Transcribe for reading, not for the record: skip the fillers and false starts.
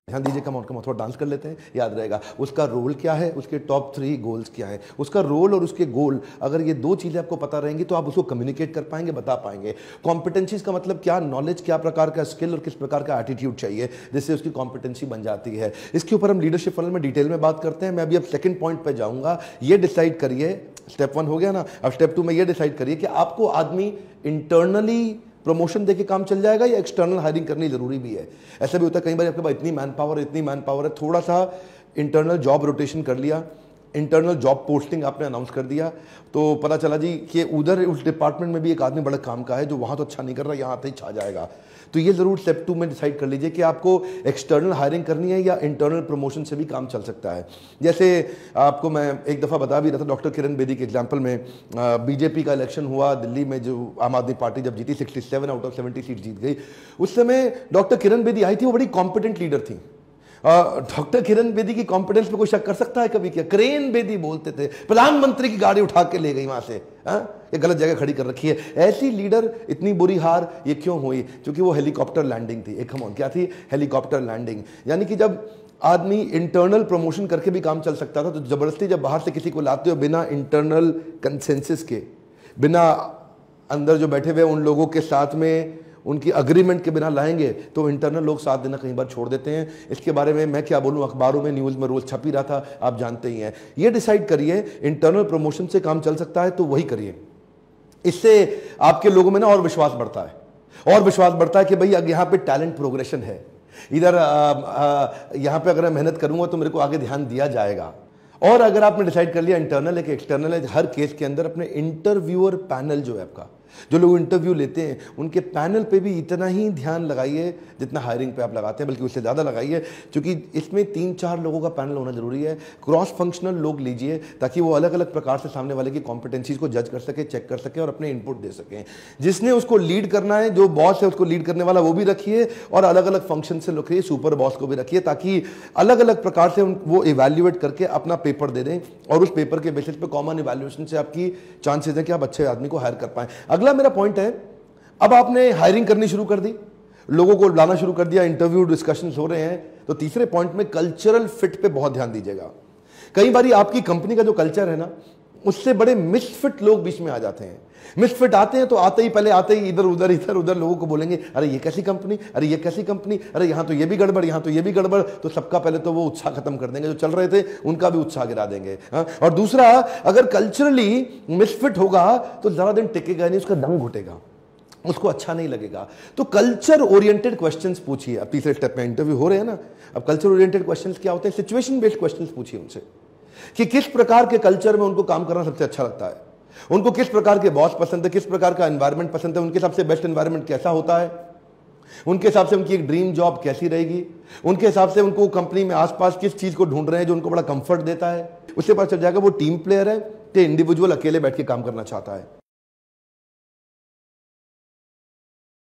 ध्यान दीजिए, कम थोड़ा डांस कर लेते हैं, याद रहेगा। उसका रोल क्या है, उसके टॉप 3 गोल्स क्या हैं। उसका रोल और उसके गोल, अगर ये 2 चीज़ें आपको पता रहेंगी तो आप उसको कम्युनिकेट कर पाएंगे, बता पाएंगे। कॉम्पिटेंसीज का मतलब क्या, नॉलेज, क्या प्रकार का स्किल और किस प्रकार का एटीट्यूड चाहिए जिससे उसकी कॉम्पिटेंसी बन जाती है। इसके ऊपर हम लीडरशिप फनल में डिटेल में बात करते हैं। मैं अभी अब सेकंड पॉइंट पे जाऊंगा। ये डिसाइड करिए, स्टेप 1 हो गया ना, अब स्टेप 2 में ये डिसाइड करिए कि आपको आदमी इंटरनली प्रमोशन देके काम चल जाएगा या एक्सटर्नल हायरिंग करनी जरूरी भी है। ऐसा भी होता है कई बार आपके पास इतनी मैन पावर है, थोड़ा सा इंटरनल जॉब रोटेशन कर लिया, इंटरनल जॉब पोस्टिंग आपने अनाउंस कर दिया, तो पता चला जी कि उधर उस डिपार्टमेंट में भी एक आदमी बड़ा काम का है जो वहां तो अच्छा नहीं कर रहा, यहाँ आते ही छा जाएगा। तो ये जरूर स्टेप 2 में डिसाइड कर लीजिए कि आपको एक्सटर्नल हायरिंग करनी है या इंटरनल प्रमोशन से भी काम चल सकता है। जैसे आपको मैं एक दफ़ा बता भी रहा था, डॉक्टर किरण बेदी के एग्जाम्पल में, बीजेपी का इलेक्शन हुआ दिल्ली में, जो आम आदमी पार्टी जब जीती 67 आउट ऑफ 70 सीट जीत गई। उस समय डॉक्टर किरण बेदी आई थी, वो बड़ी कॉम्पिटेंट लीडर थी। डॉक्टर किरण बेदी की कॉम्पिटेंस पे कोई शक कर सकता है कभी? क्या क्रेन बेदी बोलते थे, प्रधानमंत्री की गाड़ी उठा के ले गई वहां से, ये गलत जगह खड़ी कर रखी है। ऐसी लीडर इतनी बुरी हार ये क्यों हुई? क्योंकि वो हेलीकॉप्टर लैंडिंग थी। एक हम क्या थी? Helicopter landing. यानी कि जब आदमी इंटरनल प्रमोशन करके भी काम चल सकता था, तो जबरदस्ती जब बाहर से किसी को लाते हो बिना इंटरनल कंसेंसस के, बिना अंदर जो बैठे हुए उन लोगों के साथ में उनकी अग्रीमेंट के बिना लाएंगे, तो इंटरनल लोग साथ देना कई बार छोड़ देते हैं। इसके बारे में मैं क्या बोलूं, अखबारों में, न्यूज़ में रोज छप ही रहा था, आप जानते ही हैं। ये डिसाइड करिए, इंटरनल प्रमोशन से काम चल सकता है तो वही करिए। इससे आपके लोगों में ना और विश्वास बढ़ता है, और विश्वास बढ़ता है कि भाई यहाँ पे टैलेंट प्रोग्रेशन है, इधर यहाँ पे अगर मैं मेहनत करूंगा तो मेरे को आगे ध्यान दिया जाएगा। और अगर आपने डिसाइड कर लिया इंटरनल है कि एक्सटर्नल है, हर केस के अंदर अपने इंटरव्यूअर पैनल जो है आपका, जो लोग इंटरव्यू लेते हैं, उनके पैनल पे भी इतना ही ध्यान लगाइए जितना हायरिंग पे आप लगाते हैं, बल्कि उससे ज़्यादा लगाइए, क्योंकि इसमें 3-4 लोगों का पैनल होना जरूरी है। क्रॉस फंक्शनल लोग लीजिए ताकि वो अलग अलग प्रकार से सामने वाले की कॉम्पिटेंसीज को जज कर सके, चेक कर सके और अपने इनपुट दे सकें। जिसने उसको लीड करना है, जो बॉस है उसको लीड करने वाला, वो भी रखिए, और अलग अलग फंक्शन से रखिए, सुपर बॉस को भी रखिए, ताकि अलग अलग प्रकार से वो इवेल्युएट करके अपना पेपर दे दें, और उस पेपर के बेसिस पे कॉमन इवेल्युएशन से आपकी चांसेस है कि आप अच्छे आदमी को हायर कर पाएं। अगला मेरा पॉइंट है, अब आपने हायरिंग करनी शुरू कर दी, लोगों को लाना शुरू कर दिया, इंटरव्यू डिस्कशंस हो रहे हैं, तो तीसरे पॉइंट में कल्चरल फिट पे बहुत ध्यान दीजिएगा। कई बार आपकी कंपनी का जो कल्चर है ना, उससे बड़े मिसफिट लोग बीच में आ जाते हैं। मिसफिट आते हैं तो आते ही इधर उधर लोगों को बोलेंगे, अरे ये कैसी कंपनी, अरे ये कैसी कंपनी, अरे यहाँ तो ये भी गड़बड़, यहाँ तो ये भी गड़बड़, तो सबका पहले तो वो उत्साह खत्म कर देंगे, जो चल रहे थे उनका भी उत्साह गिरा देंगे। और दूसरा, अगर कल्चरली मिसफिट होगा तो ज्यादा दिन टिकेगा नहीं, उसका दम घुटेगा, उसको अच्छा नहीं लगेगा। तो कल्चर ओरिएंटेड क्वेश्चंस पूछिए। अब तीसरे स्टेप में इंटरव्यू हो रहे हैं ना, अब कल्चर ओरिएंटेड क्वेश्चंस क्या होते हैं? सिचुएशन बेस्ड क्वेश्चंस पूछिए उनसे कि किस प्रकार के कल्चर में उनको काम करना सबसे अच्छा लगता है, उनको किस प्रकार के बॉस पसंद है, किस प्रकार का एनवायरनमेंट पसंद है, उनके सबसे बेस्ट एनवायरनमेंट कैसा होता है, उनके हिसाब से उनकी एक ड्रीम जॉब कैसी रहेगी, उनके हिसाब से उनको कंपनी में आसपास किस चीज को ढूंढ रहे हैं जो उनको बड़ा कंफर्ट देता है। उससे पता चल जाएगा वो टीम प्लेयर है कि इंडिविजुअल अकेले बैठ के काम करना चाहता है।